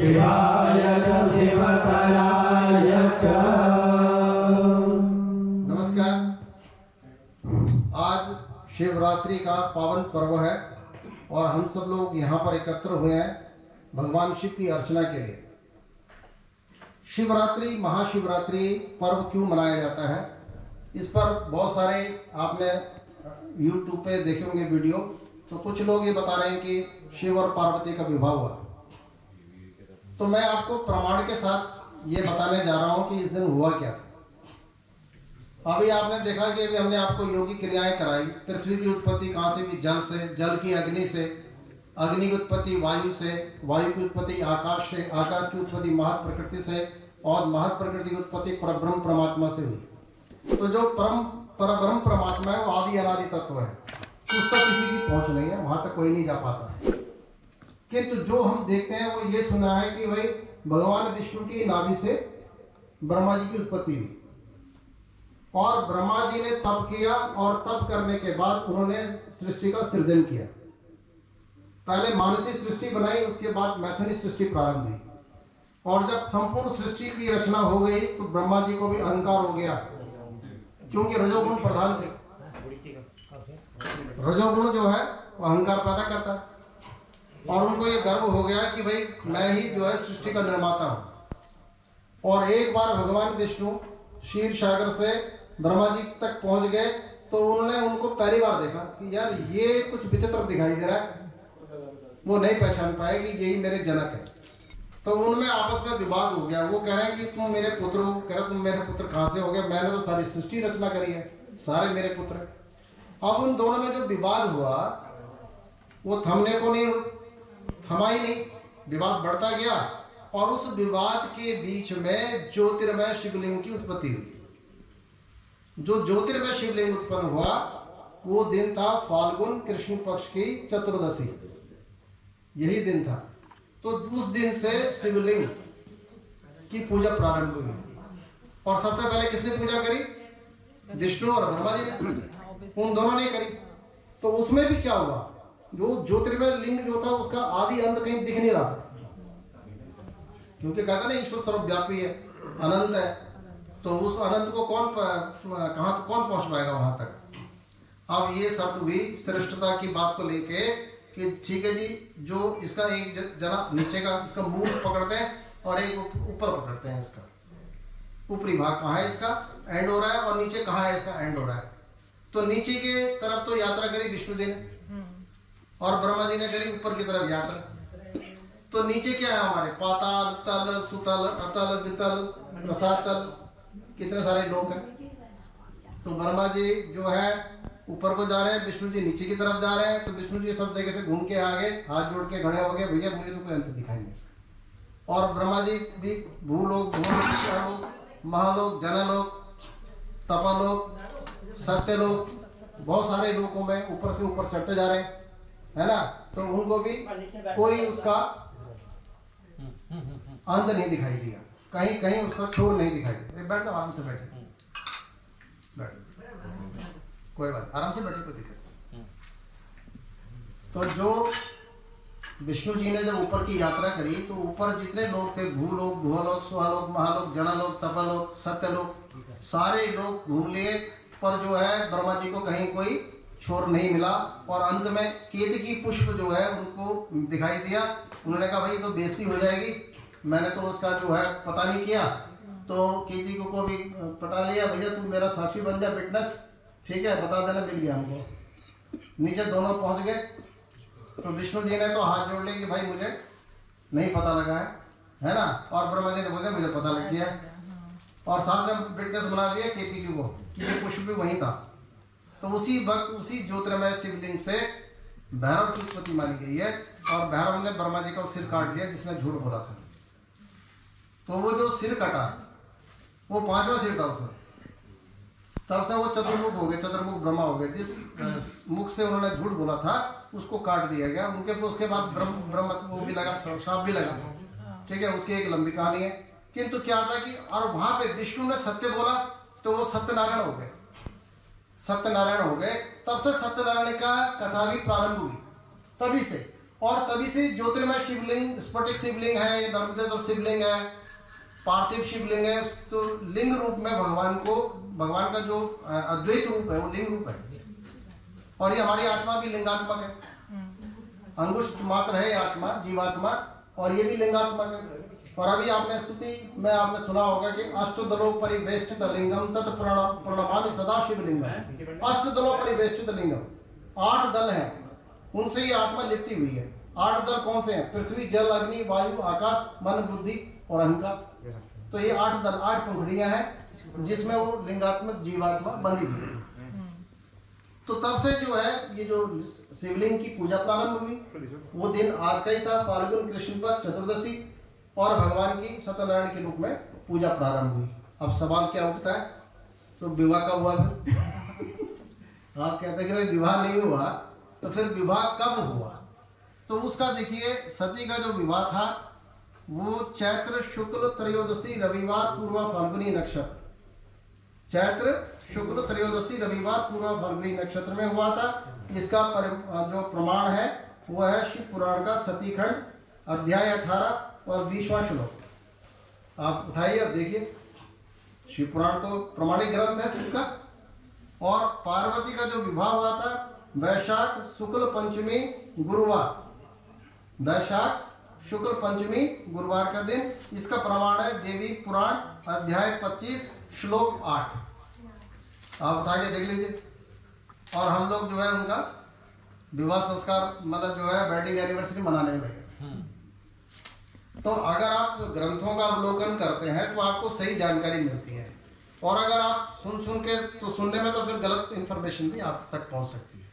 शिवाय च शिवतराय च। नमस्कार। आज शिवरात्रि का पावन पर्व है और हम सब लोग यहाँ पर एकत्र हुए हैं भगवान शिव की अर्चना के लिए। शिवरात्रि, महाशिवरात्रि पर्व क्यों मनाया जाता है, इस पर बहुत सारे आपने YouTube पे देखे होंगे वीडियो। तो कुछ लोग ये बता रहे हैं कि शिव और पार्वती का विवाह हुआ। तो मैं आपको प्रमाण के साथ ये बताने जा रहा हूँ कि इस दिन हुआ क्या था। अभी आपने देखा कि अभी हमने आपको योगी क्रियाएं कराई। पृथ्वी की उत्पत्ति कहाँ से की? जल से, जल की अग्नि से, अग्नि की उत्पत्ति वायु से, वायु की उत्पत्ति आकाश से, आकाश की उत्पत्ति महत प्रकृति से और महत प्रकृति की उत्पत्ति परब्रह्म परमात्मा से हुई। तो जो परब्रह्म परमात्मा है वो आदि अनादि तत्व है, उस तक किसी की पहुंच नहीं है, वहां तक कोई नहीं जा पाता। किंतु जो हम देखते हैं वो ये सुना है कि भाई भगवान विष्णु की नाभि से ब्रह्मा जी की उत्पत्ति हुई और ब्रह्मा जी ने तप किया और तप करने के बाद उन्होंने सृष्टि का सृजन किया। पहले मानसी सृष्टि बनाई, उसके बाद मैथुनी सृष्टि प्रारंभ हुई। और जब संपूर्ण सृष्टि की रचना हो गई तो ब्रह्मा जी को भी अहंकार हो गया, क्योंकि रजोगुण प्रधान थे। रजोगुण जो है वो अहंकार पैदा करता है और उनको ये गर्व हो गया कि भाई मैं ही जो है सृष्टि का निर्माता हूं। और एक बार भगवान विष्णु क्षीर सागर से ब्रह्मा जी तक पहुंच गए तो उन्होंने उनको पहली बार देखा कि यार ये कुछ विचित्र दिखाई दे रहा है। वो नहीं पहचान पाए कि यही मेरे जनक है। तो उनमें आपस में विवाद हो गया। वो कह रहे हैं कि तुम मेरे पुत्र हो। कह रहे तुम मेरे पुत्र कहां से हो गए? मैंने तो सारी सृष्टि रचना करी है, सारे मेरे पुत्र है। अब उन दोनों में जो विवाद हुआ वो थमने को नहीं थमा ही नहीं, विवाद बढ़ता गया और उस विवाद के बीच में ज्योतिर्मय शिवलिंग की उत्पत्ति हुई। जो ज्योतिर्मय शिवलिंग उत्पन्न हुआ वो दिन था फाल्गुन कृष्ण पक्ष की चतुर्दशी, यही दिन था। तो उस दिन से शिवलिंग की पूजा प्रारंभ हुई और सबसे पहले किसने पूजा करी? विष्णु और ब्रह्मा जी ने, उन दोनों ने करी। तो उसमें भी क्या हुआ, जो ज्योतिर्मय लिंग जो था उसका आदि अंत कहीं दिख नहीं रहा था, क्योंकि कहता ना ईश्वर सर्वव्यापी है, अनंत है। तो उस अनंत को कौन पहुंच पाएगा वहां तक? अब ये शर्त हुई श्रेष्ठता की बात को लेके कि ठीक है जी, जो इसका एक जना नीचे का इसका मूल पकड़ते हैं और एक ऊपर पकड़ते हैं। इसका ऊपरी भाग कहाँ है, इसका एंड हो रहा है, और नीचे कहाँ है, इसका एंड हो रहा है। तो नीचे के तरफ तो यात्रा करी विष्णु जी ने और ब्रह्मा जी ने करी ऊपर की तरफ यात्रा। तो नीचे क्या है हमारे? पाताल, तल, सुतल, अतल, वितल, रसातल, कितने सारे लोग हैं। तो ब्रह्मा जी जो है ऊपर को जा रहे हैं, विष्णु जी नीचे की तरफ जा रहे हैं। तो विष्णु जी सब जगह से घूम के आगे हाथ जोड़ के खड़े हो गए, भैया मुझे तो कोई अंत दिखाई नहीं। और ब्रह्मा जी भी भूलोक, भूलोक, महालोक, जनलोक, तपलोक, सत्यलोक, बहुत सारे लोकों में ऊपर से ऊपर चढ़ते जा रहे हैं, है ना। तो उनको भी कोई उसका अंत नहीं दिखाई दिया, कहीं कहीं उसका छोर नहीं दिखाई दिया। बैठ जाओ, आराम से बैठे, बैठ, कोई बात, आराम से बैठे, कोई दिक्कत। तो जो विष्णु जी ने जब ऊपर की यात्रा करी तो ऊपर जितने लोग थे, भूलोक, भुवलोक, स्वलोक, महालोक, जनलोक, तपलोक, सत्यलोक, सारे लोग घूम लिए, पर जो है ब्रह्मा जी को कहीं कोई छोर नहीं मिला। और अंत में केतकी पुष्प जो है उनको दिखाई दिया। उन्होंने कहा भाई तो बेइज्जती हो जाएगी, मैंने तो उसका जो है पता नहीं किया। तो केतकी को भी पटा लिया, भैया तू मेरा साक्षी बन जा, विटनेस, ठीक है, बता देना, मिल गया हमको। नीचे दोनों पहुंच गए। तो विष्णु जी ने तो हाथ जोड़ लिया कि भाई मुझे नहीं पता लगा है ना। और ब्रह्मा जी ने बोले मुझे पता लग गया, और साथ में विटनेस बना दिया केतकी को कि ये पुष्प भी वहीं था। तो उसी वक्त उसी ज्योतिर्मय शिवलिंग से भैरव की उत्पत्ति मानी गई है और भैरव ने ब्रह्मा जी का सिर काट दिया जिसने झूठ बोला था। तो वो जो सिर कटा वो 5वां सिर था उसका। तब से वो चतुर्मुख हो गए, चतुर्मुख ब्रह्मा हो गए। जिस मुख से उन्होंने झूठ बोला था उसको काट दिया गया उनके। उसके बाद ब्रह्म वो भी लगा, श्राप भी लगा, ठीक है। उसकी एक लंबी कहानी है। किंतु क्या था कि और वहां पे विष्णु ने सत्य बोला तो वो सत्यनारायण हो गए, सत्यनारायण हो गए। तब से सत्यनारायण का कथा भी प्रारंभ हुई तभी से। और तभी से ज्योतिर्मय शिवलिंग, स्फटिक शिवलिंग है, नर्मदेश्वर शिवलिंग है, पार्थिव शिवलिंग है, तो लिंग रूप में भगवान का जो अद्वैत रूप है वो लिंग रूप है। और ये हमारी आत्मा भी लिंगात्मक है, अंगुष्ठ मात्र है आत्मा, जीवात्मा, और ये भी लिंगात्मक है। और अभी आपने स्तुति में आपने सुना होगा कि अष्टदलो परिवेष्टित लिंगम तत् प्रणमामि सदा शिवलिंगम। अष्टदलो परिवेष्टित लिंगम, 8 दल हैं, उनसे ये आत्मा लिपटी हुई है। 8 दल कौन से हैं? पृथ्वी, जल, अग्नि, वायु, आकाश, मन, बुद्धि और अहंकार। तो ये 8 दल, 8 पंखुड़ियां हैं जिसमें वो लिंगात्मक जीवात्मा बंधी हुई है। तो तब से जो है ये जो शिवलिंग की पूजा प्रारंभ हुई, वो दिन आज का ही था, फाल्गुन कृष्ण पक्ष चतुर्दशी, और भगवान की सत्यनारायण के रूप में पूजा प्रारंभ हुई। अब सवाल क्या उठता है, तो विवाह कब हुआ फिर? आप कहते हैं कि भाई विवाह नहीं हुआ, तो फिर विवाह कब हुआ? तो उसका देखिए, सती का जो विवाह था वो चैत्र शुक्ल त्रयोदशी रविवार पूर्वा फाल्गुनी नक्षत्र, चैत्र शुक्ल त्रयोदशी रविवार पूर्वा फाल्गुनी नक्षत्र में हुआ था। इसका जो प्रमाण है वो है शिव पुराण का सतीखंड अध्याय 18 और 20वां श्लोक। आप उठाइए और देखिए, शिव पुराण तो प्रमाणिक ग्रंथ है शिव का। और पार्वती का जो विवाह हुआ था वैशाख शुक्ल पंचमी गुरुवार, वैशाख शुक्ल पंचमी गुरुवार का दिन। इसका प्रमाण है देवी पुराण अध्याय 25 श्लोक 8। आप उठा के देख लीजिए। और हम लोग जो है उनका विवाह संस्कार मतलब जो है वेडिंग एनिवर्सरी मनाने लगे। तो अगर आप ग्रंथों का अवलोकन करते हैं तो आपको सही जानकारी मिलती है, और अगर आप सुन के तो सुनने में तो फिर गलत इन्फॉर्मेशन भी आप तक पहुंच सकती है।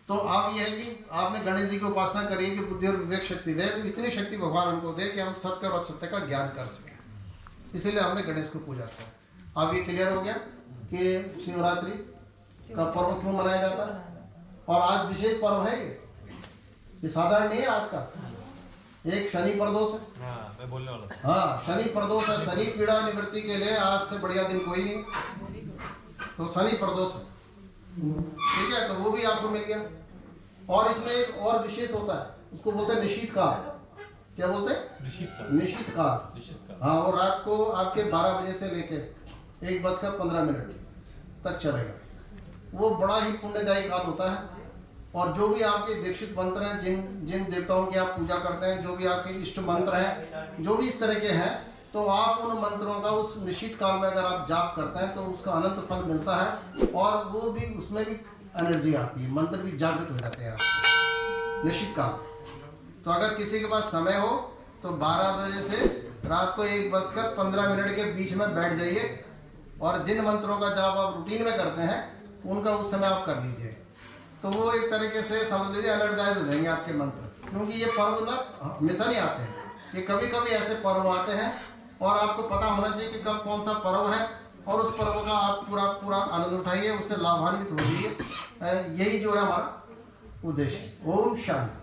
तो आप ये है कि आपने गणेश जी की उपासना करी कि बुद्धि और विवेक शक्ति दे, तो इतनी शक्ति भगवान हमको दे कि हम सत्य और असत्य का ज्ञान कर सकें। इसीलिए हमने गणेश को पूजा किया। अब ये क्लियर हो गया कि शिवरात्रि का पर्व क्यों मनाया जाता है, और आज विशेष पर्व है ये साधारण नहीं है। आज का एक शनि प्रदोष है। मैं बोलने वाला था। हाँ, शनि प्रदोष है। शनि पीड़ा निवृत्ति के लिए आज से बढ़िया दिन कोई नहीं, तो शनि प्रदोष है, ठीक है। तो वो भी आपको मिल गया। और इसमें एक और विशेष होता है, उसको बोलते हैं निशीत काल। क्या बोलते हैं? निशीत काल। हाँ, वो रात को आपके 12 बजे से लेके 1:15 तक चलेगा। वो बड़ा ही पुण्यदायी काल होता है। और जो भी आपके दीक्षित मंत्र हैं, जिन देवताओं की आप पूजा करते हैं, जो भी आपके इष्ट मंत्र हैं, जो भी इस तरह के हैं, तो आप उन मंत्रों का उस निश्चित काल में अगर आप जाप करते हैं तो उसका अनंत फल मिलता है। और वो भी उसमें भी एनर्जी आती है, मंत्र भी जागृत हो जाते हैं निश्चित काल। तो अगर किसी के पास समय हो तो 12 बजे से रात को 1:15 के बीच में बैठ जाइए, और जिन मंत्रों का जाप आप रूटीन में करते हैं उनका उस समय आप कर लीजिए। तो वो एक तरीके से समझ लीजिए एनर्जाइज हो जाएंगे आपके मंत्र। क्योंकि ये पर्व ना हमेशा नहीं आते हैं, ये कभी कभी ऐसे पर्व आते हैं, और आपको पता होना चाहिए कि कब कौन सा पर्व है, और उस पर्व का आप पूरा आनंद उठाइए, उससे लाभान्वित हो जाइए। यही जो है हमारा उद्देश्य। ओम शांति।